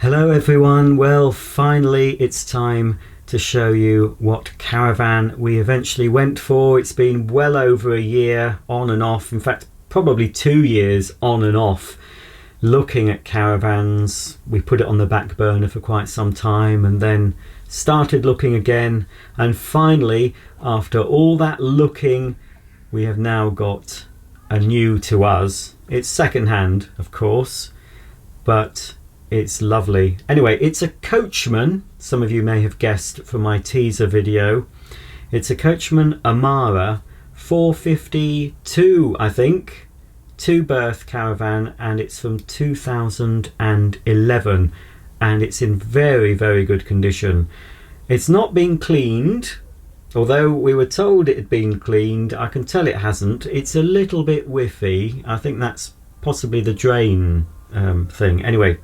Hello everyone, well finally it's time to show you what caravan we eventually went for. It's been well over a year on and off, in fact probably 2 years on and off looking at caravans. We put it on the back burner for quite some time and then started looking again, and finally after all that looking we have now got a new to us. It's second hand of course, but it's lovely. Anyway, it's a Coachman. Some of you may have guessed from my teaser video. It's a Coachman Amara 452, I think. 2-berth caravan, and it's from 2011, and it's in very, very good condition. It's not been cleaned, although we were told it had been cleaned. I can tell it hasn't. It's a little bit whiffy. I think that's possibly the drain thing. Anyway,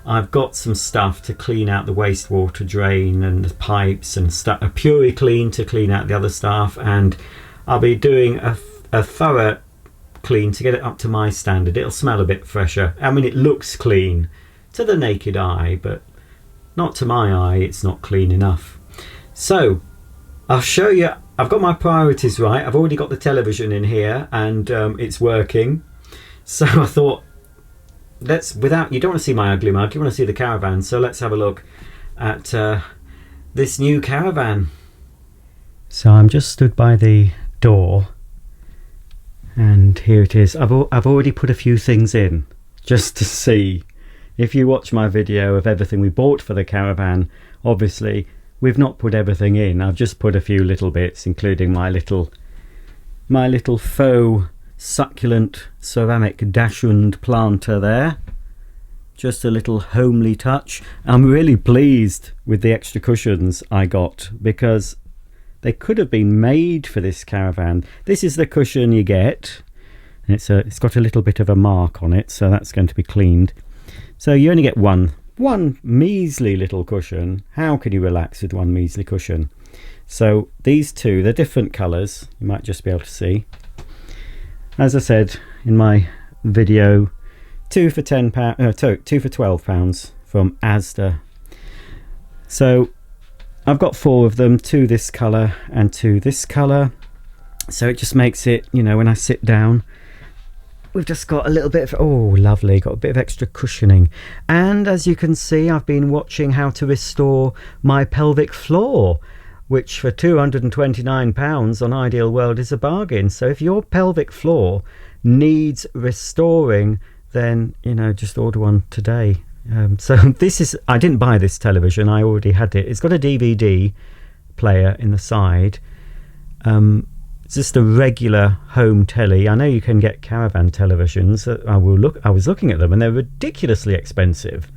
I've got some stuff to clean out the wastewater drain and the pipes and stuff, a Puri clean to clean out the other stuff, and I'll be doing a thorough clean to get it up to my standard. It'll smell a bit fresher. I mean, it looks clean to the naked eye, but not to my eye. It's not clean enough. So I'll show you. I've got my priorities right. I've already got the television in here and it's working. So I thought, you don't want to see my ugly mug, you want to see the caravan, so let's have a look at this new caravan. So I'm just stood by the door and here it is. I've already put a few things in just to see. If you watch my video of everything we bought for the caravan, obviously we've not put everything in. I've just put a few little bits, including my little faux succulent ceramic dachshund planter there. Just a little homely touch. I'm really pleased with the extra cushions I got because they could have been made for this caravan. This is the cushion you get, and it's got a little bit of a mark on it, so that's going to be cleaned. So you only get one measly little cushion. How can you relax with one measly cushion? So these two, they're different colours, you might just be able to see. As I said in my video, 2 for £12 from Asda. So I've got 4 of them, 2 this colour and 2 this colour. So it just makes it, you know, when I sit down, we've just got a little bit of, oh lovely, got a bit of extra cushioning. And as you can see, I've been watching how to restore my pelvic floor, which for £229 on Ideal World is a bargain. So if your pelvic floor needs restoring, then, you know, just order one today. So this is, I didn't buy this television, I already had it. It's got a DVD player in the side. It's just a regular home telly. I know you can get caravan televisions. I was looking at them and they're ridiculously expensive.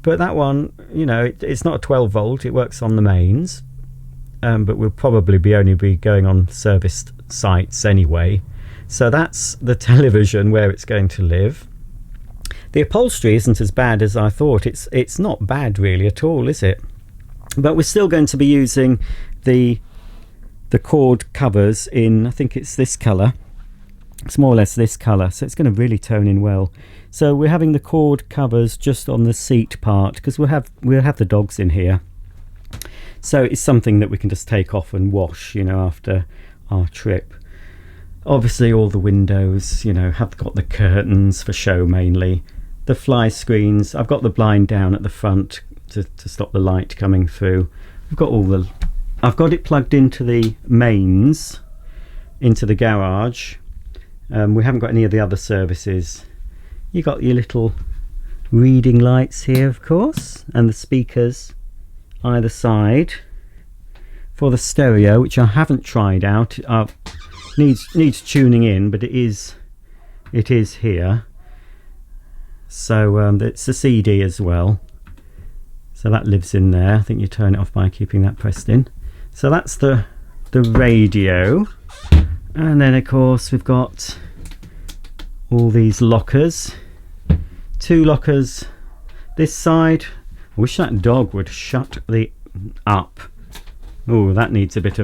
But that one, you know, it's not a 12 volt, it works on the mains. But we'll probably only be going on serviced sites anyway. So that's the television where it's going to live. The upholstery isn't as bad as I thought. It's not bad really at all, is it? But we're still going to be using the cord covers in, I think it's this colour. It's more or less this colour, so it's going to really tone in well. So we're having the cord covers just on the seat part because we'll have the dogs in here. So it's something that we can just take off and wash, you know, after our trip. Obviously all the windows, you know, have got the curtains for show mainly. The fly screens, I've got the blind down at the front to stop the light coming through. I've got it plugged into the mains, into the garage. We haven't got any of the other services. You got your little reading lights here, of course, and the speakers either side for the stereo, which I haven't tried out. Needs tuning in, but it is here. So it's a CD as well, so that lives in there. I think you turn it off by keeping that pressed in. So that's the radio, and then of course we've got all these lockers. 2 lockers this side. I wish that dog would shut up. Oh, that needs a bit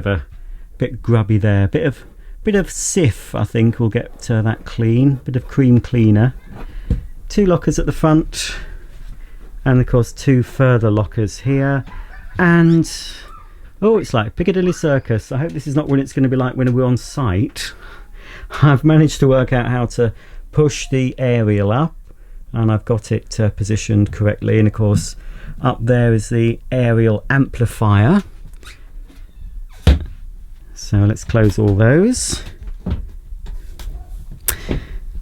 grubby there. Bit of Sif, I think, will get that clean. Bit of cream cleaner. 2 lockers at the front, and of course 2 further lockers here, and oh, it's like Piccadilly Circus. I hope this is not what it's going to be like when we're on site. I've managed to work out how to push the aerial up, and I've got it positioned correctly, and of course up there is the aerial amplifier. So let's close all those,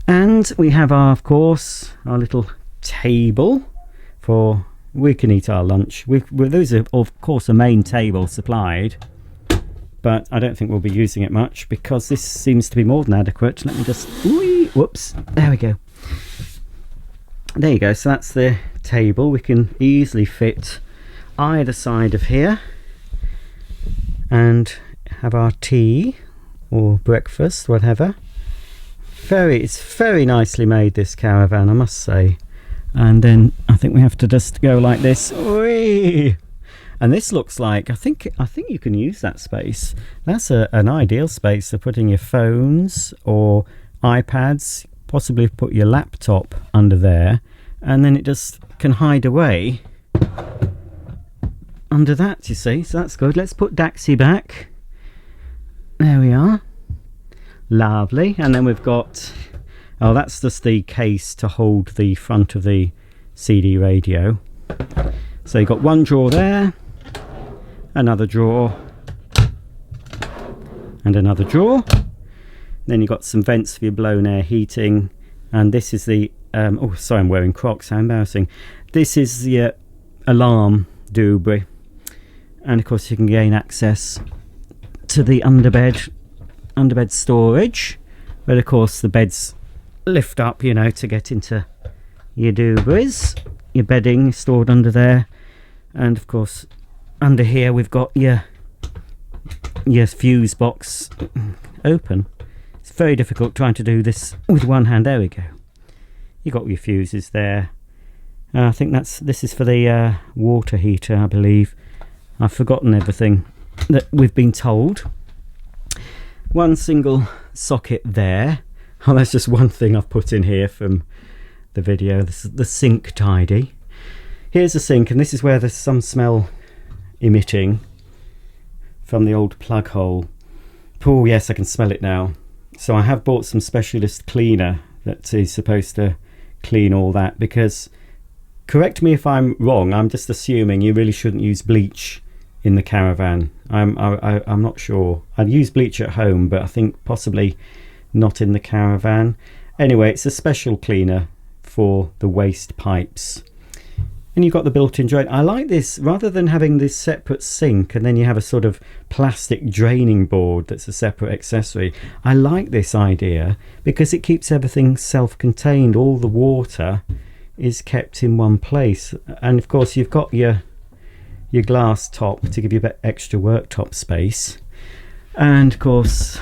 and we have our, of course, our little table for we can eat our lunch. Those are of course a main table supplied, but I don't think we'll be using it much because this seems to be more than adequate. Let me just whoops, there we go. There you go. So that's the table. We can easily fit either side of here and have our tea or breakfast, whatever. It's very nicely made, this Caravan, I must say. And then I think we have to just go like this. Whee! And this looks like, I think you can use that space. That's an ideal space for putting your phones or iPads, possibly put your laptop under there, and then it just can hide away under that, you see. So that's good. Let's put Daxi back. There we are. Lovely. And then we've got, oh, that's just the case to hold the front of the CD radio. So you've got one drawer there, another drawer, and another drawer. Then you've got some vents for your blown air heating, and this is the oh, sorry, I'm wearing Crocs, how embarrassing. This is the alarm doobry, and of course you can gain access to the underbed storage, but of course the beds lift up, you know, to get into your doobries. Your bedding is stored under there, and of course under here we've got your fuse box open. It's very difficult trying to do this with one hand. There we go. You got your fuses there. I think this is for the water heater, I believe. I've forgotten everything that we've been told. One single socket there. Oh, that's just one thing I've put in here from the video. This is the sink tidy. Here's the sink, and this is where there's some smell emitting from the old plug hole. Oh yes, I can smell it now. So I have bought some specialist cleaner that is supposed to clean all that, because, correct me if I'm wrong, I'm just assuming you really shouldn't use bleach in the Caravan. I'm not sure. I'd use bleach at home, but I think possibly not in the Caravan. Anyway, it's a special cleaner for the waste pipes. And you've got the built-in drain. I like this, rather than having this separate sink and then you have a sort of plastic draining board that's a separate accessory. I like this idea because it keeps everything self-contained. All the water is kept in one place, and of course you've got your glass top to give you a bit extra worktop space, and of course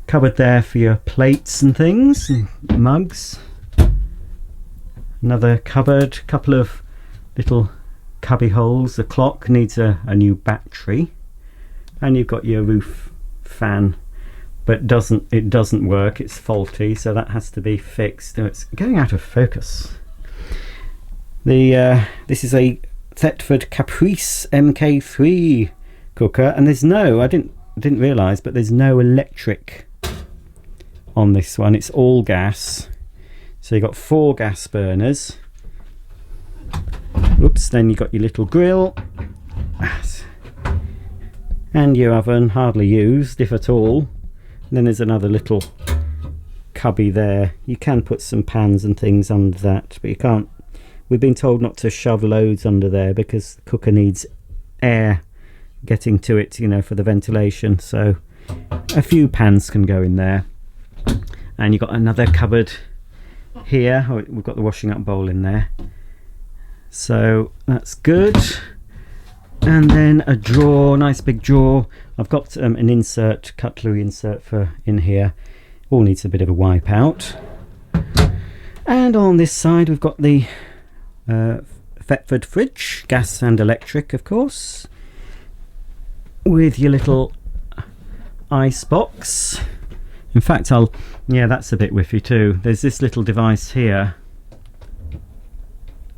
cupboard there for your plates and things, and mugs. Another cupboard, couple of little cubby holes. The clock needs a new battery, and you've got your roof fan, but it doesn't work. It's faulty, so that has to be fixed. Oh, it's going out of focus. This is a Thetford Caprice MK3 cooker, and there's no, I didn't realise, but there's no electric on this one. It's all gas. So you've got 4 gas burners. Oops, then you've got your little grill. And your oven, hardly used, if at all. And then there's another little cubby there. You can put some pans and things under that, but you can't. We've been told not to shove loads under there because the cooker needs air getting to it, you know, for the ventilation. So a few pans can go in there. And you've got another cupboard here. Oh, we've got the washing up bowl in there, so that's good. And then a drawer, nice big drawer. I've got an insert, cutlery insert for in here. All needs a bit of a wipe out. And on this side we've got the Thetford fridge, gas and electric, of course, with your little ice box. In fact, yeah, that's a bit whiffy too. There's this little device here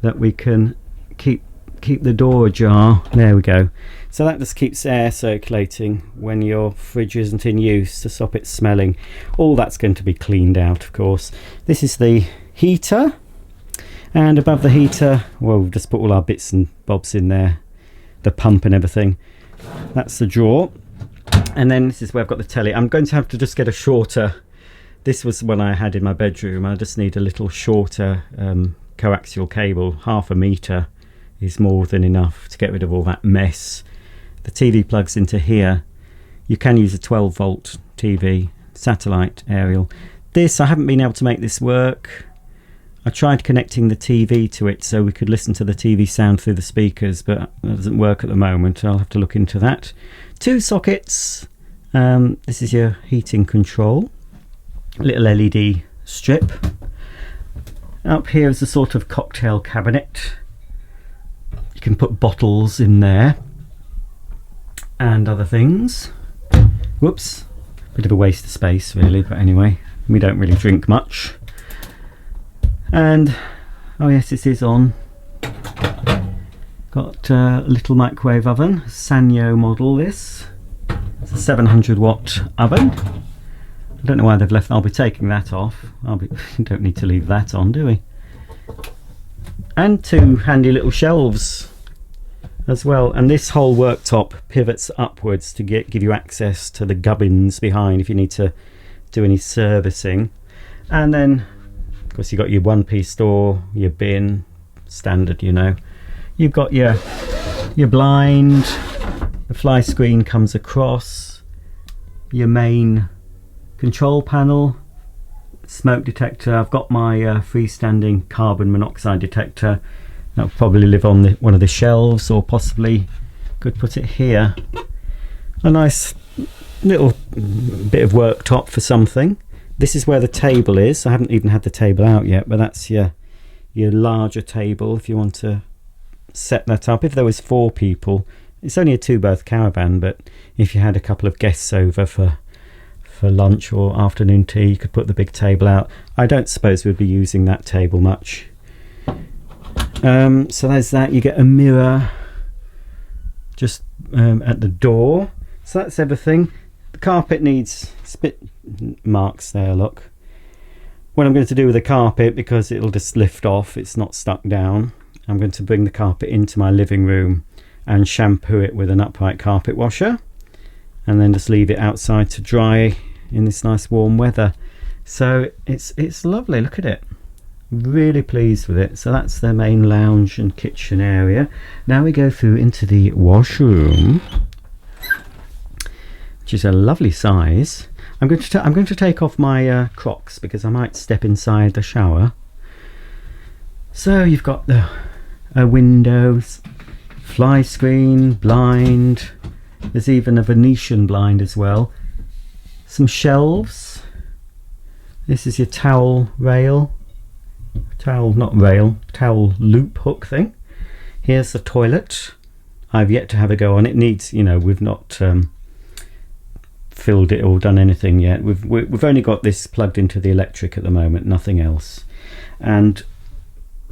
that we can keep the door ajar. There we go. So that just keeps air circulating when your fridge isn't in use, to stop it smelling. All that's going to be cleaned out, of course. This is the heater, and above the heater, well, we've just put all our bits and bobs in there, the pump and everything. That's the drawer. And then this is where I've got the telly. I'm going to have to just get a shorter, this was one I had in my bedroom. I just need a little shorter coaxial cable. 1/2 meter is more than enough to get rid of all that mess. The TV plugs into here. You can use a 12-volt TV, satellite aerial. This, I haven't been able to make this work. I tried connecting the TV to it so we could listen to the TV sound through the speakers, but that doesn't work at the moment. I'll have to look into that. 2 sockets. This is your heating control. Little LED strip. Up here is a sort of cocktail cabinet. You can put bottles in there and other things. Whoops, bit of a waste of space really, but anyway, we don't really drink much. And oh yes, this is on. Got a little microwave oven, Sanyo model. This it's a 700 watt oven. I don't know why they've left. I'll be taking that off. Don't need to leave that on, do we? And 2 handy little shelves as well. And this whole worktop pivots upwards to give you access to the gubbins behind if you need to do any servicing. And then, of course, you've got your one-piece door, your bin, standard, you know. You've got your blind. The fly screen comes across. Your main control panel, smoke detector. I've got my freestanding carbon monoxide detector. That'll probably live on one of the shelves, or possibly could put it here. A nice little bit of worktop for something. This is where the table is. I haven't even had the table out yet, but that's your larger table if you want to set that up. If there was 4 people, it's only a 2-berth Caravan, but if you had a couple of guests over for lunch or afternoon tea, you could put the big table out. I don't suppose we'd be using that table much. So there's that. You get a mirror just at the door. So that's everything. The carpet needs spit marks there, look. What I'm going to do with the carpet, because it'll just lift off, it's not stuck down, I'm going to bring the carpet into my living room and shampoo it with an upright carpet washer, and then just leave it outside to dry in this nice warm weather. So it's lovely. Look at it. Really pleased with it. So that's the main lounge and kitchen area. Now we go through into the washroom, which is a lovely size. I'm going to take off my Crocs because I might step inside the shower. So you've got the windows, fly screen, blind. There's even a Venetian blind as well. Some shelves. This is your towel rail. Towel loop hook thing. Here's the toilet. I've yet to have a go on it. Needs, you know, we've not filled it or done anything yet. We've only got this plugged into the electric at the moment, nothing else. And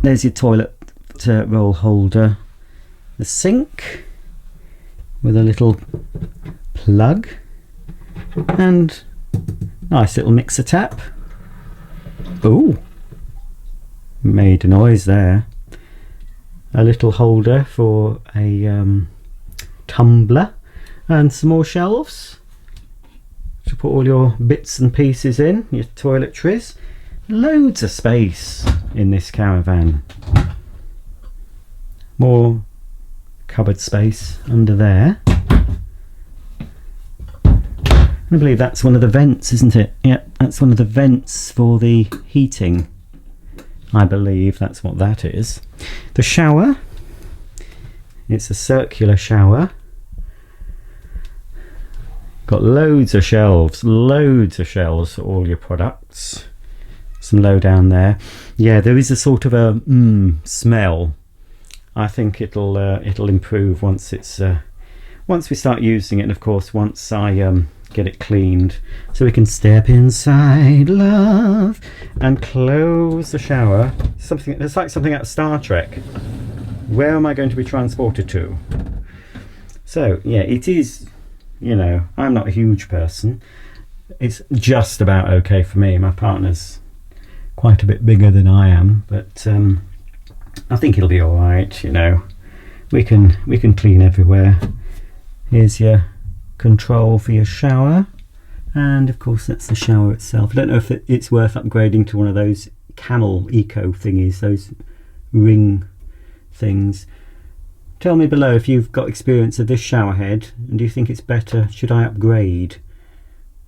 there's your toilet roll holder. The sink with a little plug, and nice little mixer tap. Ooh, made a noise there. A little holder for a tumbler, and some more shelves to put all your bits and pieces in, your toiletries. Loads of space in this Caravan. More cupboard space under there. I believe that's one of the vents, isn't it? Yeah, that's one of the vents for the heating. I believe that's what that is. The shower. It's a circular shower. Got loads of shelves for all your products. Some low down there. Yeah, there is a sort of a smell. I think it'll improve once it's once we start using it, and of course once I get it cleaned so we can step inside, love, and close the shower. Something it's like something out of Star Trek. Where am I going to be transported to? So yeah, it is, you know, I'm not a huge person. It's just about okay for me. My partner's quite a bit bigger than I am, but I think it'll be all right. You know, we can clean everywhere. Here's your control for your shower, and of course that's the shower itself. I don't know if it's worth upgrading to one of those Camel Eco thingies, those ring things. Tell me below if you've got experience of this shower head, and do you think it's better? Should I upgrade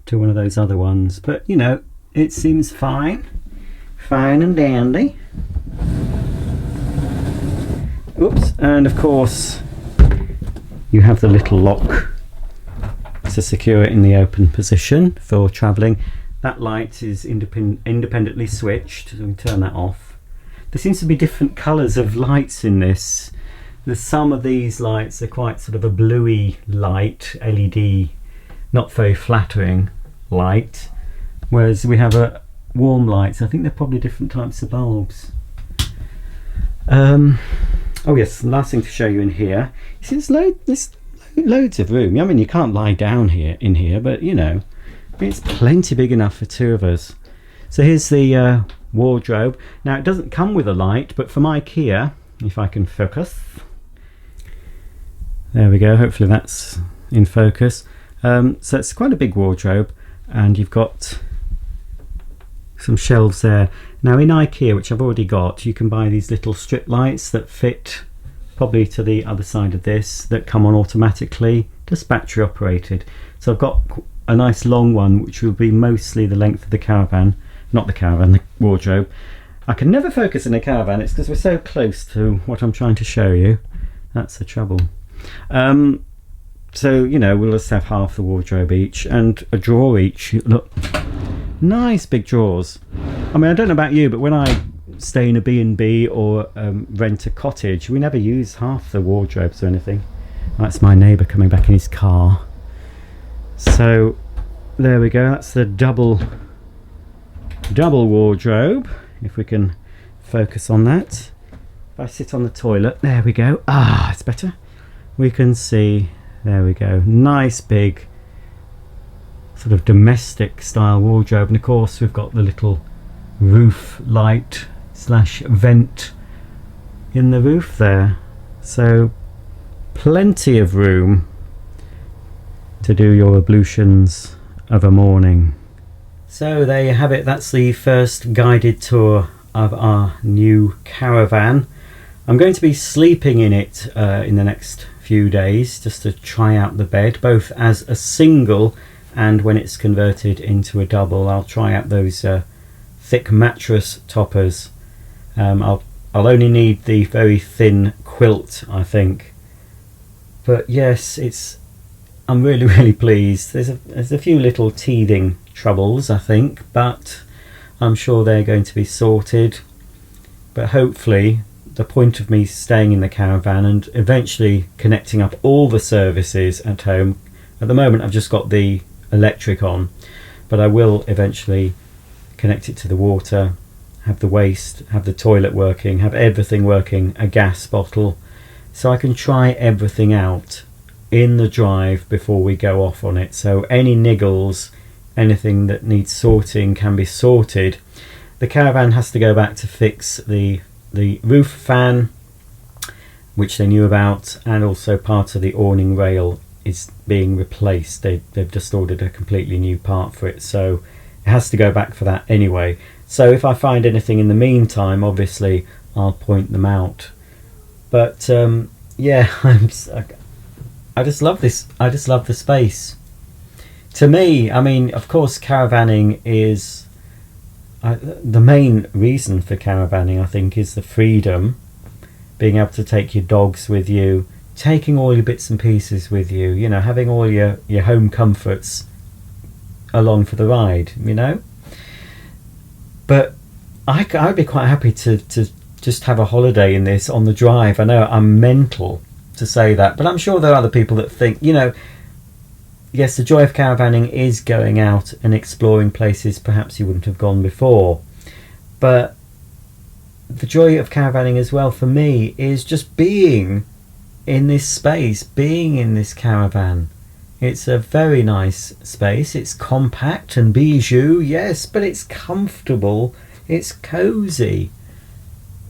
to one of those other ones? But you know, it seems fine and dandy. Oops. And of course you have the little lock to secure it in the open position for travelling. That light is independently switched, so we can turn that off. There seems to be different colours of lights in this. There's some of these lights are quite sort of a bluey light, LED, not very flattering light, whereas we have a warm lights. I think they're probably different types of bulbs. Oh yes, last thing to show you in here. You see, there's loads of room. I mean, you can't lie down in here, but you know, it's plenty big enough for two of us. So here's the wardrobe. Now it doesn't come with a light, but from IKEA, if I can focus. There we go, hopefully that's in focus. So it's quite a big wardrobe, and you've got some shelves there. Now in IKEA, which I've already got, you can buy these little strip lights that fit probably to the other side of this, that come on automatically, just battery operated. So I've got a nice long one which will be mostly the length of the Caravan, not the Caravan, the wardrobe. I can never focus in a Caravan, it's because we're so close to what I'm trying to show you. That's the trouble. So you know, we'll just have half the wardrobe each and a drawer each. Look, nice big drawers. I mean, I don't know about you, but when I stay in a B&B or rent a cottage, we never use half the wardrobes or anything. That's my neighbour coming back in his car. So there we go, that's the double wardrobe, if we can focus on that. If I sit on the toilet, there we go. Ah, it's better. We can see, there we go, nice big sort of domestic style wardrobe. And of course we've got the little roof light / vent in the roof there, so plenty of room to do your ablutions of a morning. So there you have it, that's the first guided tour of our new Caravan. I'm going to be sleeping in it in the next few days, just to try out the bed, both as a single and when it's converted into a double. I'll try out those thick mattress toppers. I'll only need the very thin quilt, I think. But yes, I'm really pleased. There's a few little teething troubles, I think, but I'm sure they're going to be sorted. But hopefully the point of me staying in the Caravan and eventually connecting up all the services at home, at the moment I've just got the electric on, but I will eventually connect it to the water, have the waste, have the toilet working, have everything working, a gas bottle, so I can try everything out in the drive before we go off on it. So any niggles, anything that needs sorting can be sorted. The Caravan has to go back to fix the roof fan, which they knew about, and also part of the awning rail is being replaced. They've just ordered a completely new part for it, so it has to go back for that anyway. So if I find anything in the meantime, obviously I'll point them out. But yeah, I just love this. I just love the space. To me, I mean, of course caravanning is the main reason for caravanning, I think, is the freedom, being able to take your dogs with you, taking all your bits and pieces with you, you know, having all your home comforts along for the ride, you know. But I'd be quite happy to just have a holiday in this on the drive. I know I'm mental to say that, but I'm sure there are other people that think, you know, yes, the joy of caravanning is going out and exploring places perhaps you wouldn't have gone before, but the joy of caravanning as well for me is just being in this space, being in this caravan. It's a very nice space. It's compact and bijou, yes, but it's comfortable, it's cozy.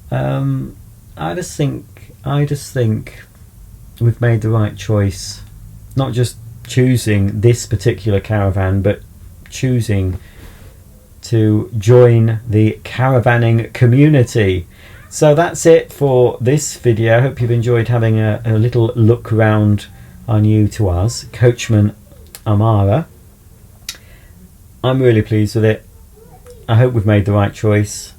I just think we've made the right choice, not just choosing this particular caravan, but choosing to join the caravanning community. So that's it for this video. I hope you've enjoyed having a little look around our new to us Coachman Amara. I'm really pleased with it. I hope we've made the right choice.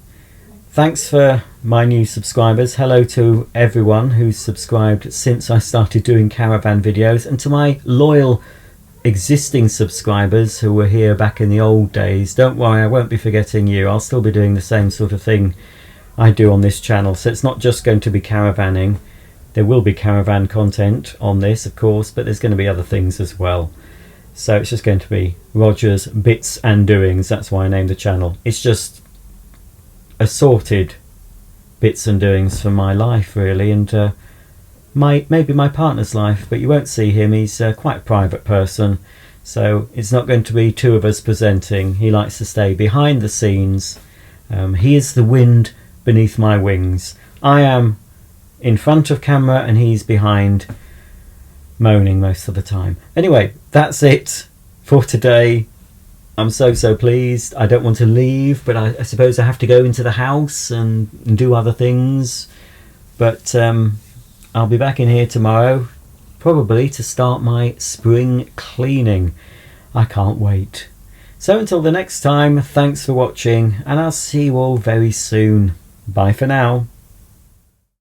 Thanks for my new subscribers. Hello to everyone who's subscribed since I started doing caravan videos, and to my loyal existing subscribers who were here back in the old days. Don't worry, I won't be forgetting you. I'll still be doing the same sort of thing I do on this channel. So it's not just going to be caravanning. There will be caravan content on this, of course, but there's going to be other things as well. So it's just going to be Roger's Bits and Doings. That's why I named the channel. It's just assorted bits and doings from my life, really, and maybe my partner's life, but you won't see him. He's quite a private person, so it's not going to be two of us presenting. He likes to stay behind the scenes. He is the wind beneath my wings. I am in front of camera and he's behind, moaning most of the time. Anyway, that's it for today. I'm so pleased. I don't want to leave, but I suppose I have to go into the house and do other things. But I'll be back in here tomorrow, probably to start my spring cleaning. I can't wait. So until the next time, thanks for watching, and I'll see you all very soon. Bye for now.